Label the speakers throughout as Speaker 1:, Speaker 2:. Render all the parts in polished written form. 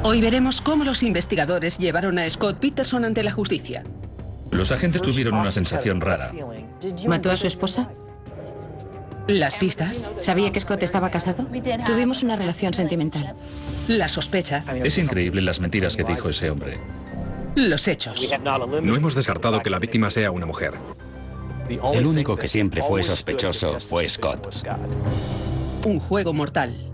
Speaker 1: Hoy veremos cómo los investigadores llevaron a Scott Peterson ante la justicia.
Speaker 2: Los agentes tuvieron una sensación rara.
Speaker 3: ¿Mató a su esposa?
Speaker 1: Las pistas,
Speaker 3: ¿Sabía que Scott estaba casado? Tuvimos una relación sentimental.
Speaker 1: la sospecha,
Speaker 2: Es increíble las mentiras que dijo ese hombre.
Speaker 1: los hechos.
Speaker 4: No hemos descartado que la víctima sea una mujer.
Speaker 5: El único que siempre fue sospechoso fue Scott.
Speaker 1: Un juego mortal.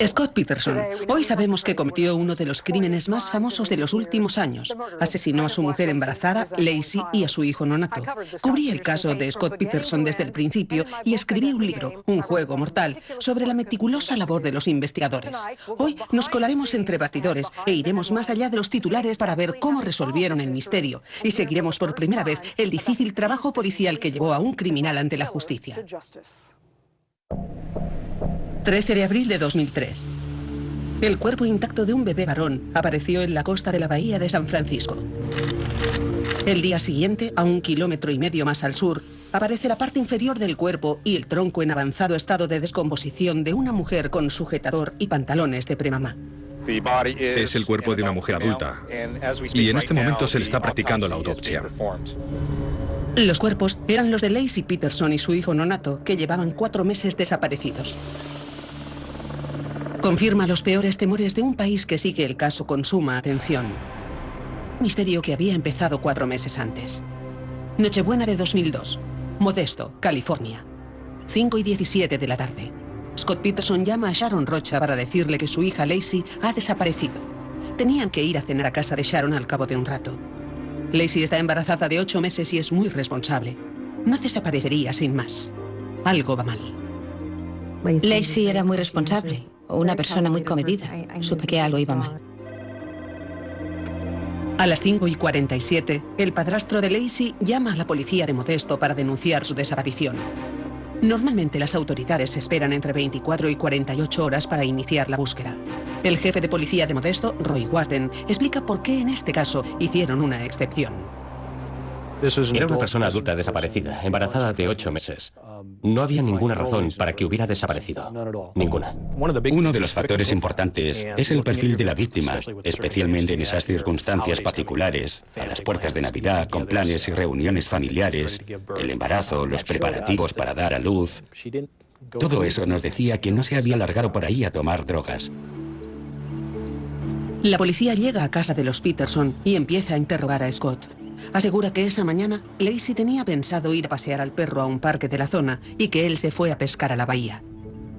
Speaker 1: Scott Peterson. Hoy sabemos que cometió uno de los crímenes más famosos de los últimos años. Asesinó a su mujer embarazada, Lacey, y a su hijo nonato. Cubrí el caso de Scott Peterson desde el principio y escribí un libro, Un juego mortal, sobre la meticulosa labor de los investigadores. Hoy nos colaremos entre bastidores e iremos más allá de los titulares para ver cómo resolvieron el misterio. Y seguiremos por primera vez el difícil trabajo policial que llevó a un criminal ante la justicia. 13 de abril de 2003. El cuerpo intacto de un bebé varón apareció en la costa de la bahía de San Francisco. El día siguiente, a 1,5 kilómetros más al sur, aparece la parte inferior del cuerpo y el tronco en avanzado estado de descomposición de una mujer con sujetador y pantalones de premamá.
Speaker 4: Es el cuerpo de una mujer adulta y en este momento se le está practicando la autopsia.
Speaker 1: Los cuerpos eran los de Lacey Peterson y su hijo nonato, que llevaban 4 meses desaparecidos. Confirma los peores temores de un país que sigue el caso con suma atención. Misterio que había empezado 4 meses antes. Nochebuena de 2002. Modesto, California. 5:17 de la tarde. Scott Peterson llama a Sharon Rocha para decirle que su hija Lacey ha desaparecido. Tenían que ir a cenar a casa de Sharon al cabo de un rato. Lacey está embarazada de 8 meses y es muy responsable. No desaparecería sin más. Algo va mal.
Speaker 3: Lacey era muy responsable, una persona muy comedida. Supe que algo iba mal.
Speaker 1: A las 5:47, el padrastro de Lacey llama a la policía de Modesto para denunciar su desaparición. Normalmente las autoridades esperan entre 24 y 48 horas para iniciar la búsqueda. El jefe de policía de Modesto, Roy Wasden, explica por qué en este caso hicieron una excepción.
Speaker 6: Era una persona adulta desaparecida, embarazada de 8 meses. No había ninguna razón para que hubiera desaparecido. Ninguna.
Speaker 5: Uno de los factores importantes es el perfil de la víctima, especialmente en esas circunstancias particulares, a las puertas de Navidad, con planes y reuniones familiares, el embarazo, los preparativos para dar a luz. Todo eso nos decía que no se había largado por ahí a tomar drogas.
Speaker 1: La policía llega a casa de los Peterson y empieza a interrogar a Scott. Asegura que esa mañana Lacey tenía pensado ir a pasear al perro a un parque de la zona y que él se fue a pescar a la bahía.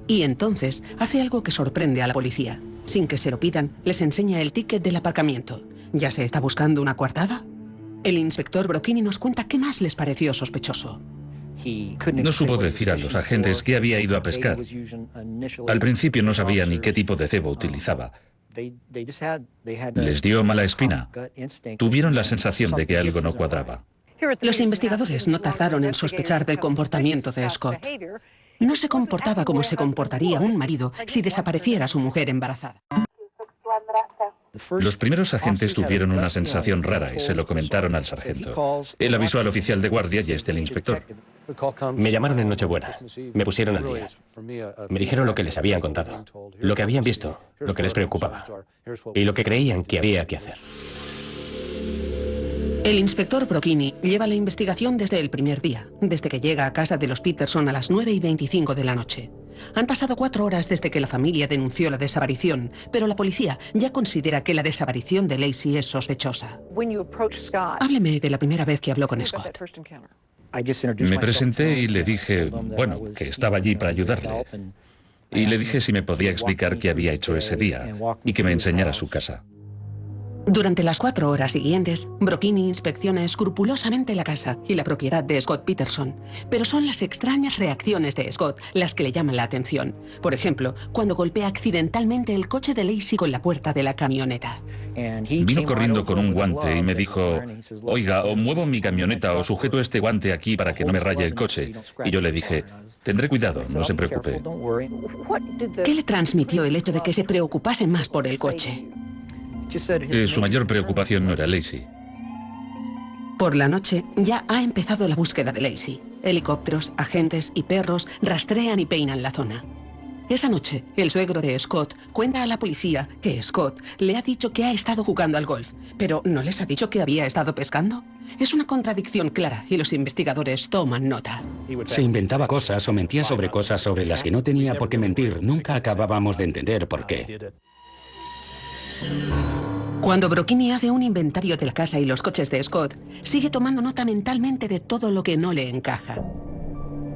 Speaker 1: Y entonces hace algo que sorprende a la policía. Sin que se lo pidan, les enseña el ticket del aparcamiento. ¿Ya se está buscando una coartada? El inspector Brocchini nos cuenta qué más les pareció sospechoso.
Speaker 2: No supo decir a los agentes que había ido a pescar. Al principio no sabía ni qué tipo de cebo utilizaba. Les dio mala espina. Tuvieron la sensación de que algo no cuadraba.
Speaker 1: Los investigadores no tardaron en sospechar del comportamiento de Scott. No se comportaba como se comportaría un marido si desapareciera su mujer embarazada.
Speaker 2: Los primeros agentes tuvieron una sensación rara y se lo comentaron al sargento. Él avisó al oficial de guardia y el inspector.
Speaker 6: Me llamaron en Nochebuena. Me pusieron al día. Me dijeron lo que les habían contado, lo que habían visto, lo que les preocupaba y lo que creían que había que hacer.
Speaker 1: El inspector Brocchini lleva la investigación desde el primer día, desde que llega a casa de los Peterson a las 9:25 de la noche. Han pasado 4 horas desde que la familia denunció la desaparición, pero la policía ya considera que la desaparición de Lacey es sospechosa. Hábleme de la primera vez que habló con Scott.
Speaker 2: Me presenté y le dije, bueno, que estaba allí para ayudarle. Y le dije si me podía explicar qué había hecho ese día y que me enseñara su casa.
Speaker 1: Durante las 4 horas siguientes, Brocchini inspecciona escrupulosamente la casa y la propiedad de Scott Peterson. Pero son las extrañas reacciones de Scott las que le llaman la atención. Por ejemplo, cuando golpea accidentalmente el coche de Lacey con la puerta de la camioneta.
Speaker 2: Vino corriendo con un guante y me dijo, oiga, o muevo mi camioneta o sujeto este guante aquí para que no me raye el coche. Y yo le dije, tendré cuidado, no se preocupe.
Speaker 1: ¿Qué le transmitió el hecho de que se preocupase más por el coche?
Speaker 2: Su mayor preocupación no era Lacey.
Speaker 1: Por la noche ya ha empezado la búsqueda de Lacey. Helicópteros, agentes y perros rastrean y peinan la zona. Esa noche, el suegro de Scott cuenta a la policía que Scott le ha dicho que ha estado jugando al golf, pero ¿no les ha dicho que había estado pescando? Es una contradicción clara y los investigadores toman nota.
Speaker 5: Se inventaba cosas o mentía sobre cosas sobre las que no tenía por qué mentir. Nunca acabábamos de entender por qué.
Speaker 1: Cuando Brocchini hace un inventario de la casa y los coches de Scott, sigue tomando nota mentalmente de todo lo que no le encaja.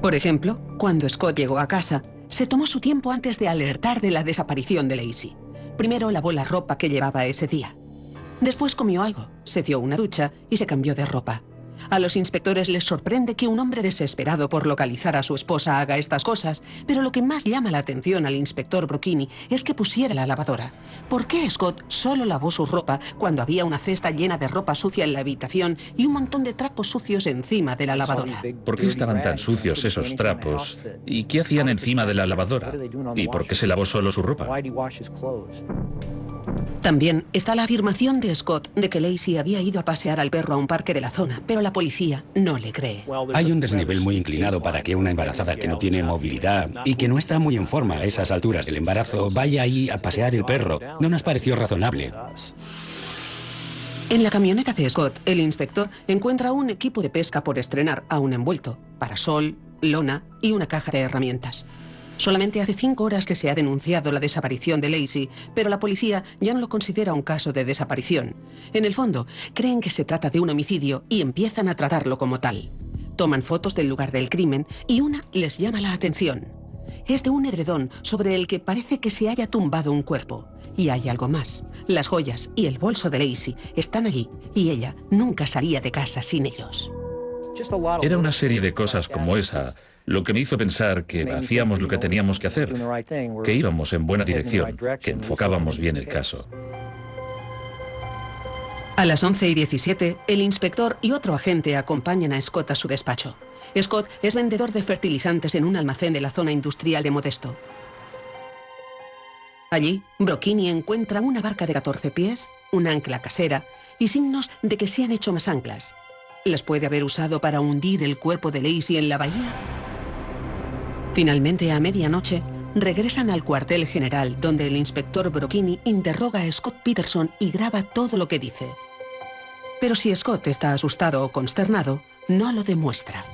Speaker 1: Por ejemplo, cuando Scott llegó a casa, se tomó su tiempo antes de alertar de la desaparición de Lacey. Primero lavó la ropa que llevaba ese día. Después comió algo, se dio una ducha y se cambió de ropa. A los inspectores les sorprende que un hombre desesperado por localizar a su esposa haga estas cosas, pero lo que más llama la atención al inspector Brocchini es que pusiera la lavadora. ¿Por qué Scott solo lavó su ropa cuando había una cesta llena de ropa sucia en la habitación y un montón de trapos sucios encima de la lavadora?
Speaker 2: ¿Por qué estaban tan sucios esos trapos? ¿Y qué hacían encima de la lavadora? ¿Y por qué se lavó solo su ropa?
Speaker 1: También está la afirmación de Scott de que Lacey había ido a pasear al perro a un parque de la zona, pero la policía no le cree.
Speaker 5: Hay un desnivel muy inclinado para que una embarazada que no tiene movilidad y que no está muy en forma a esas alturas del embarazo vaya ahí a pasear el perro. No nos pareció razonable.
Speaker 1: En la camioneta de Scott, el inspector encuentra un equipo de pesca por estrenar aún envuelto, parasol, lona y una caja de herramientas. Solamente hace 5 horas que se ha denunciado la desaparición de Lacey, pero la policía ya no lo considera un caso de desaparición. En el fondo, creen que se trata de un homicidio y empiezan a tratarlo como tal. Toman fotos del lugar del crimen y una les llama la atención. Es de un edredón sobre el que parece que se haya tumbado un cuerpo. Y hay algo más. Las joyas y el bolso de Lacey están allí y ella nunca salía de casa sin ellos.
Speaker 2: Era una serie de cosas como esa lo que me hizo pensar que hacíamos lo que teníamos que hacer, que íbamos en buena dirección, que enfocábamos bien el caso.
Speaker 1: A las 11:17, el inspector y otro agente acompañan a Scott a su despacho. Scott es vendedor de fertilizantes en un almacén de la zona industrial de Modesto. Allí, Brocchini encuentra una barca de 14 pies, un ancla casera y signos de que se han hecho más anclas. ¿Las puede haber usado para hundir el cuerpo de Lacey en la bahía? Finalmente, a medianoche, regresan al cuartel general, donde el inspector Brocchini interroga a Scott Peterson y graba todo lo que dice. Pero si Scott está asustado o consternado, no lo demuestra.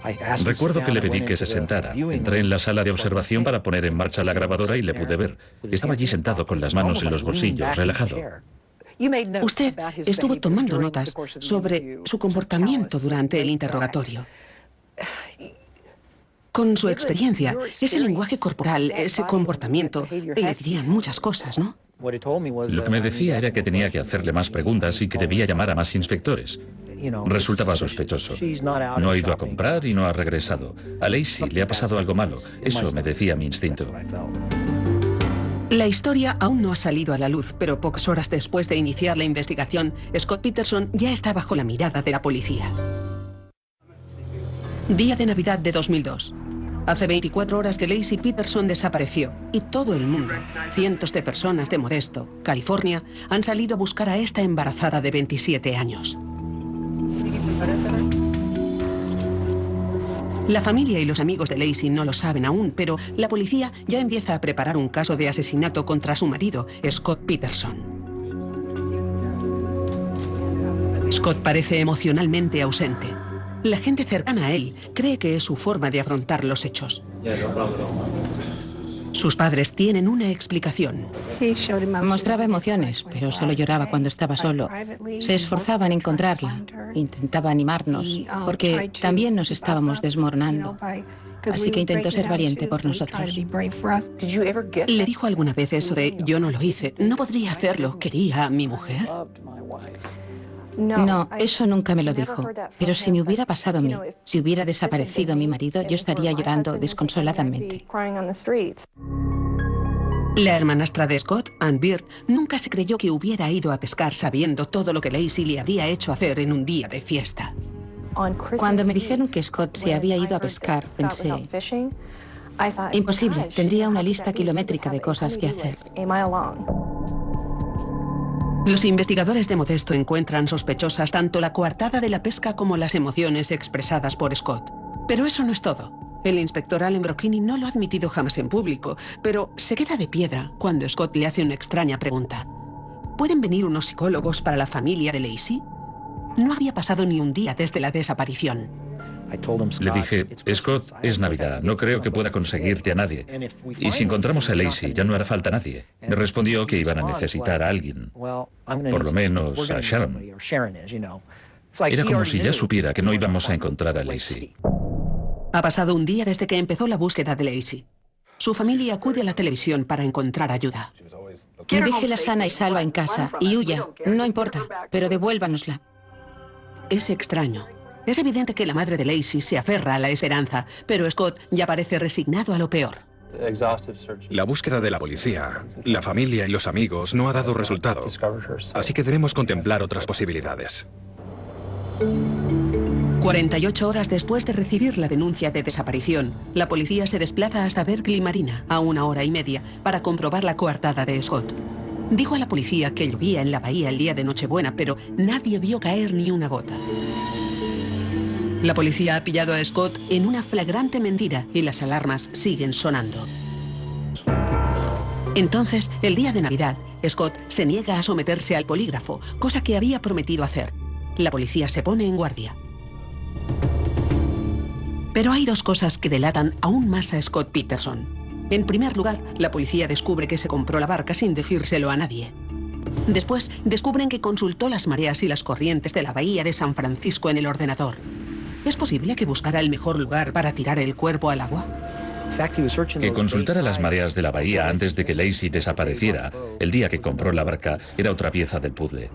Speaker 2: Recuerdo que le pedí que se sentara. Entré en la sala de observación para poner en marcha la grabadora y le pude ver. Estaba allí sentado con las manos en los bolsillos, relajado.
Speaker 1: Usted estuvo tomando notas sobre su comportamiento durante el interrogatorio. Con su experiencia, ese lenguaje corporal, ese comportamiento, le dirían muchas cosas, ¿no?
Speaker 2: Lo que me decía era que tenía que hacerle más preguntas y que debía llamar a más inspectores. Resultaba sospechoso. No ha ido a comprar y no ha regresado. A Lacey le ha pasado algo malo. Eso me decía mi instinto.
Speaker 1: La historia aún no ha salido a la luz, pero pocas horas después de iniciar la investigación, Scott Peterson ya está bajo la mirada de la policía. Día de Navidad de 2002. Hace 24 horas que Lacey Peterson desapareció y todo el mundo, cientos de personas de Modesto, California, han salido a buscar a esta embarazada de 27 años. La familia y los amigos de Lacey no lo saben aún, pero la policía ya empieza a preparar un caso de asesinato contra su marido, Scott Peterson. Scott parece emocionalmente ausente. La gente cercana a él cree que es su forma de afrontar los hechos. Sus padres tienen una explicación.
Speaker 3: Mostraba emociones, pero solo lloraba cuando estaba solo. Se esforzaba en encontrarla, intentaba animarnos, porque también nos estábamos desmoronando. Así que intentó ser valiente por nosotros.
Speaker 1: ¿Le dijo alguna vez eso de yo no lo hice, no podría hacerlo, quería a mi mujer?
Speaker 3: No, eso nunca me lo dijo. Pero si me hubiera pasado a mí, si hubiera desaparecido mi marido, yo estaría llorando desconsoladamente.
Speaker 1: La hermanastra de Scott, Ann Beard, nunca se creyó que hubiera ido a pescar sabiendo todo lo que Lacey le había hecho hacer en un día de fiesta.
Speaker 3: Cuando me dijeron que Scott se había ido a pescar, pensé, imposible, tendría una lista kilométrica de cosas que hacer.
Speaker 1: Los investigadores de Modesto encuentran sospechosas tanto la coartada de la pesca como las emociones expresadas por Scott. Pero eso no es todo. El inspector Allen Brocchini no lo ha admitido jamás en público, pero se queda de piedra cuando Scott le hace una extraña pregunta. ¿Pueden venir unos psicólogos para la familia de Lacey? No había pasado ni un día desde la desaparición.
Speaker 2: Le dije, Scott, es Navidad, no creo que pueda conseguirte a nadie. Y si encontramos a Lacey, ya no hará falta nadie. Me respondió que iban a necesitar a alguien, por lo menos a Sharon. Era como si ya supiera que no íbamos a encontrar a Lacey.
Speaker 1: Ha pasado un día desde que empezó la búsqueda de Lacey. Su familia acude a la televisión para encontrar ayuda.
Speaker 3: Déjela sana y salva en casa y huya. No importa, pero devuélvanosla.
Speaker 1: Es extraño. Es evidente que la madre de Lacey se aferra a la esperanza, pero Scott ya parece resignado a lo peor.
Speaker 4: La búsqueda de la policía, la familia y los amigos no ha dado resultado, así que debemos contemplar otras posibilidades.
Speaker 1: 48 horas después de recibir la denuncia de desaparición, la policía se desplaza hasta Berkeley Marina, a 1 hora y media, para comprobar la coartada de Scott. Dijo a la policía que llovía en la bahía el día de Nochebuena, pero nadie vio caer ni una gota. La policía ha pillado a Scott en una flagrante mentira y las alarmas siguen sonando. Entonces, el día de Navidad, Scott se niega a someterse al polígrafo, cosa que había prometido hacer. La policía se pone en guardia. Pero hay dos cosas que delatan aún más a Scott Peterson. En primer lugar, la policía descubre que se compró la barca sin decírselo a nadie. Después, descubren que consultó las mareas y las corrientes de la bahía de San Francisco en el ordenador. ¿Es posible que buscara el mejor lugar para tirar el cuerpo al agua?
Speaker 2: Que consultara las mareas de la bahía antes de que Lacey desapareciera el día que compró la barca era otra pieza del puzzle.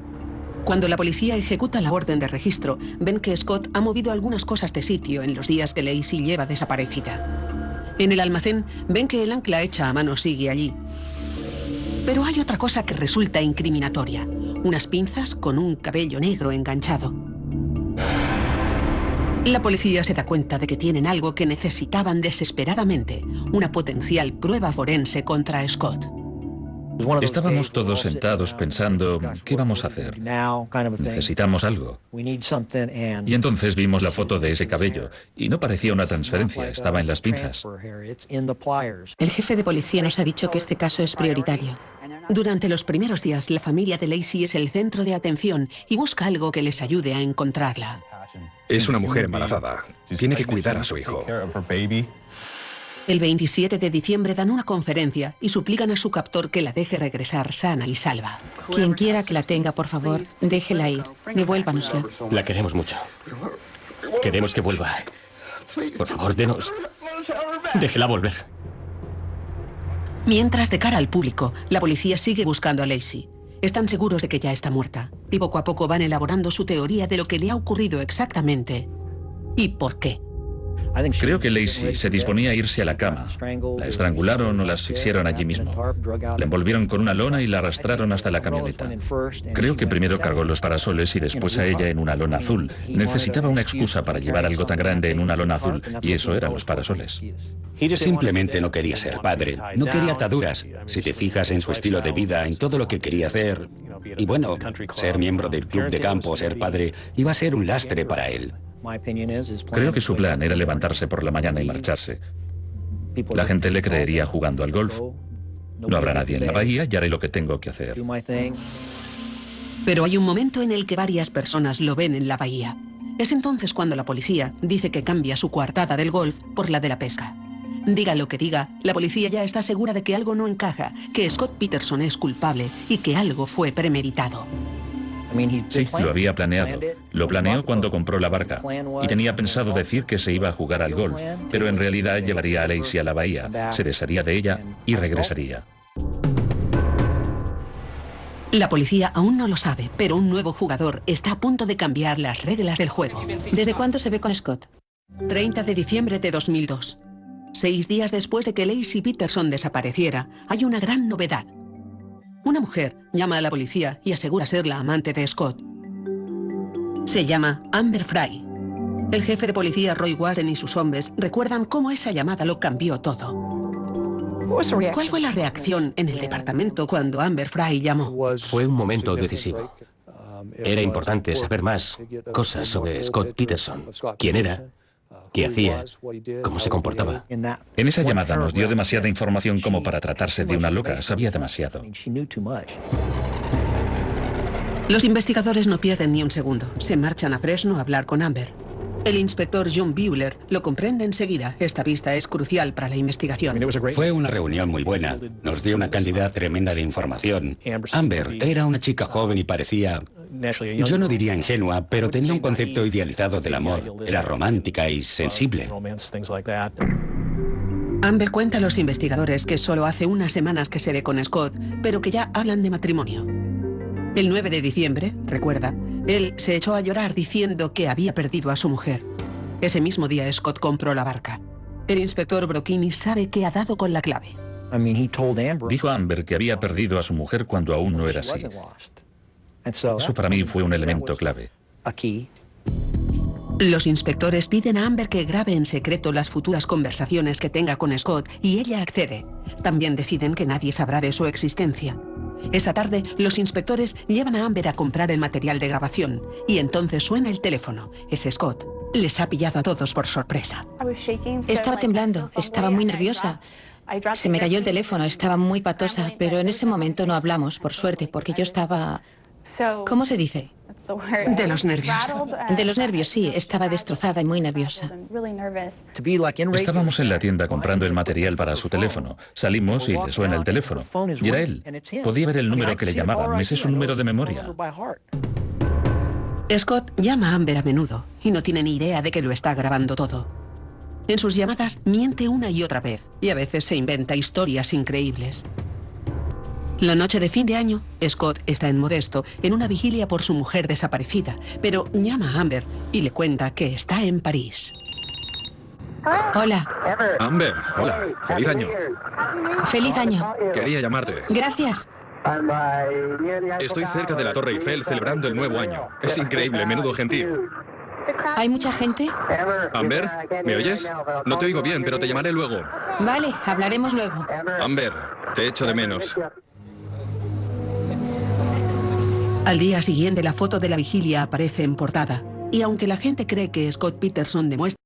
Speaker 1: Cuando la policía ejecuta la orden de registro, ven que Scott ha movido algunas cosas de sitio en los días que Lacey lleva desaparecida. En el almacén, ven que el ancla hecha a mano sigue allí. Pero hay otra cosa que resulta incriminatoria. Unas pinzas con un cabello negro enganchado. La policía se da cuenta de que tienen algo que necesitaban desesperadamente, una potencial prueba forense contra Scott.
Speaker 2: Estábamos todos sentados pensando, ¿qué vamos a hacer? Necesitamos algo. Y entonces vimos la foto de ese cabello, y no parecía una transferencia, estaba en las pinzas.
Speaker 3: El jefe de policía nos ha dicho que este caso es prioritario.
Speaker 1: Durante los primeros días, la familia de Lacey es el centro de atención y busca algo que les ayude a encontrarla.
Speaker 4: Es una mujer embarazada. Tiene que cuidar a su hijo.
Speaker 1: El 27 de diciembre dan una conferencia y suplican a su captor que la deje regresar sana y salva.
Speaker 3: Quien quiera que la tenga, por favor, déjela ir. Devuélvanosla.
Speaker 6: La queremos mucho. Queremos que vuelva. Por favor, denos. Déjela volver.
Speaker 1: Mientras, de cara al público, la policía sigue buscando a Lacey. Están seguros de que ya está muerta y poco a poco van elaborando su teoría de lo que le ha ocurrido exactamente y por qué.
Speaker 2: Creo que Lacey se disponía a irse a la cama. La estrangularon o la asfixiaron allí mismo. La envolvieron con una lona y la arrastraron hasta la camioneta. Creo que primero cargó los parasoles y después a ella en una lona azul. Necesitaba una excusa para llevar algo tan grande en una lona azul, y eso eran los parasoles.
Speaker 5: Simplemente no quería ser padre, no quería ataduras. Si te fijas en su estilo de vida, en todo lo que quería hacer, y bueno, ser miembro del club de campo, ser padre, iba a ser un lastre para él.
Speaker 2: Creo que su plan era levantarse por la mañana y marcharse. La gente le creería jugando al golf. No habrá nadie en la bahía y haré lo que tengo que hacer.
Speaker 1: Pero hay un momento en el que varias personas lo ven en la bahía. Es entonces cuando la policía dice que cambia su coartada del golf por la de la pesca. Diga lo que diga, la policía ya está segura de que algo no encaja, que Scott Peterson es culpable y que algo fue premeditado.
Speaker 2: Sí, lo había planeado. Lo planeó cuando compró la barca. Y tenía pensado decir que se iba a jugar al golf, pero en realidad llevaría a Lacey a la bahía, se desharía de ella y regresaría.
Speaker 1: La policía aún no lo sabe, pero un nuevo jugador está a punto de cambiar las reglas del juego.
Speaker 3: ¿Desde cuándo se ve con Scott?
Speaker 1: 30 de diciembre de 2002. 6 días después de que Lacey Peterson desapareciera, hay una gran novedad. Una mujer llama a la policía y asegura ser la amante de Scott. Se llama Amber Fry. El jefe de policía Roy Warren y sus hombres recuerdan cómo esa llamada lo cambió todo. ¿Cuál fue la reacción en el departamento cuando Amber Fry llamó?
Speaker 6: Fue un momento decisivo. Era importante saber más cosas sobre Scott Peterson, quién era, qué hacía, cómo se comportaba.
Speaker 2: En esa llamada nos dio demasiada información como para tratarse de una loca. Sabía demasiado.
Speaker 1: Los investigadores no pierden ni un segundo. Se marchan a Fresno a hablar con Amber. El inspector John Buehler lo comprende enseguida. Esta vista es crucial para la investigación.
Speaker 5: Fue una reunión muy buena. Nos dio una cantidad tremenda de información. Amber era una chica joven y parecía... Yo no diría ingenua, pero tenía un concepto idealizado del amor. Era romántica y sensible.
Speaker 1: Amber cuenta a los investigadores que solo hace unas semanas que se ve con Scott, pero que ya hablan de matrimonio. El 9 de diciembre, recuerda, él se echó a llorar diciendo que había perdido a su mujer. Ese mismo día Scott compró la barca. El inspector Brocchini sabe que ha dado con la clave.
Speaker 2: Dijo a Amber que había perdido a su mujer cuando aún no era así. Eso para mí fue un elemento clave.
Speaker 1: Los inspectores piden a Amber que grabe en secreto las futuras conversaciones que tenga con Scott y ella accede. También deciden que nadie sabrá de su existencia. Esa tarde, los inspectores llevan a Amber a comprar el material de grabación y entonces suena el teléfono. Es Scott. Les ha pillado a todos por sorpresa.
Speaker 3: Estaba temblando, estaba muy nerviosa. Se me cayó el teléfono, estaba muy patosa, pero en ese momento no hablamos, por suerte, porque yo estaba... ¿Cómo se dice?
Speaker 1: De los nervios.
Speaker 3: De los nervios, sí. Estaba destrozada y muy nerviosa.
Speaker 2: Estábamos en la tienda comprando el material para su teléfono. Salimos y le suena el teléfono. Y era él. Podía ver el número que le llamaban. Me sé su número de memoria.
Speaker 1: Scott llama a Amber a menudo y no tiene ni idea de que lo está grabando todo. En sus llamadas miente una y otra vez y a veces se inventa historias increíbles. La noche de fin de año, Scott está en Modesto, en una vigilia por su mujer desaparecida, pero llama a Amber y le cuenta que está en París.
Speaker 3: Hola.
Speaker 4: Amber, hola. Feliz año.
Speaker 3: Feliz año.
Speaker 4: Quería llamarte.
Speaker 3: Gracias.
Speaker 4: Estoy cerca de la Torre Eiffel celebrando el nuevo año. Es increíble, menudo gentío.
Speaker 3: ¿Hay mucha gente?
Speaker 4: Amber, ¿me oyes? No te oigo bien, pero te llamaré luego.
Speaker 3: Vale, hablaremos luego.
Speaker 4: Amber, te echo de menos.
Speaker 1: Al día siguiente, la foto de la vigilia aparece en portada. Y aunque la gente cree que Scott Peterson demuestra